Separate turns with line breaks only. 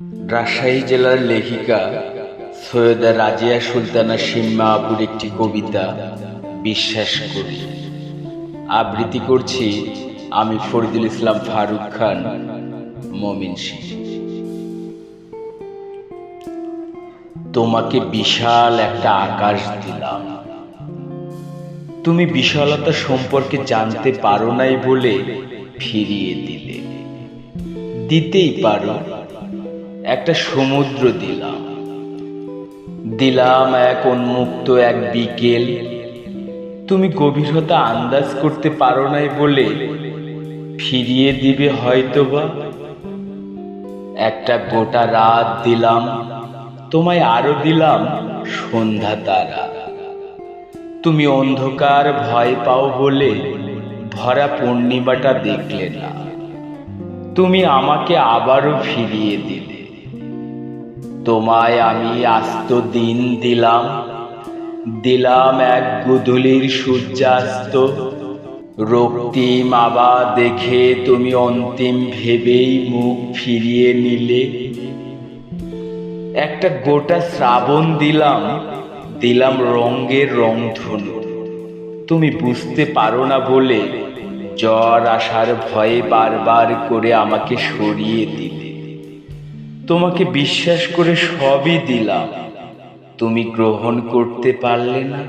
রাজশাহী জেলার লেখিকা সৈয়দা রাজিয়া সুলতানা সিম্মা আপুর একটি কবিতা বিশ্বাস করি আবৃত্তি করছি আমি ফরিদুল ইসলাম ফারুক খান ময়মনসিংহ। তোমাকে বিশাল একটা আকাশ দিলাম, তুমি বিশালতা সম্পর্কে জানতে পারো নাই বলে ফিরিয়ে দিলে। দিতেই পারো, একটা সমুদ্র দিলাম, দিলাম এক উন্মুক্ত এক বিকেল, তুমি গভীরতা আন্দাজ করতে পারো নাই বলে ফিরিয়ে দিবে হয়তোবা। একটা গোটা রাত দিলাম, তোমায় আরো দিলাম সন্ধ্যা তারা, তুমি অন্ধকার ভয় পাও বলে ভরা পূর্ণিমাটা দেখলে না, তুমি আমাকে আবারও ফিরিয়ে দিলে। তোমায় আমি আস্ত দিন দিলাম, দিলাম এক গোধূলির সূর্যাস্ত, রক্তিম আবা দেখে তুমি অন্তিম ভেবেই মুখ ফিরিয়ে নিলে। একটা গোটা শ্রাবণ দিলাম, দিলাম রঙের রংধনু, তুমি বুঝতে পারো না বলে জ্বর আসার ভয়ে বারবার করে আমাকে সরিয়ে দিলে। তোমাকে বিশ্বাস করে সবই দিলাম, তুমি গ্রহণ করতে পারলে না।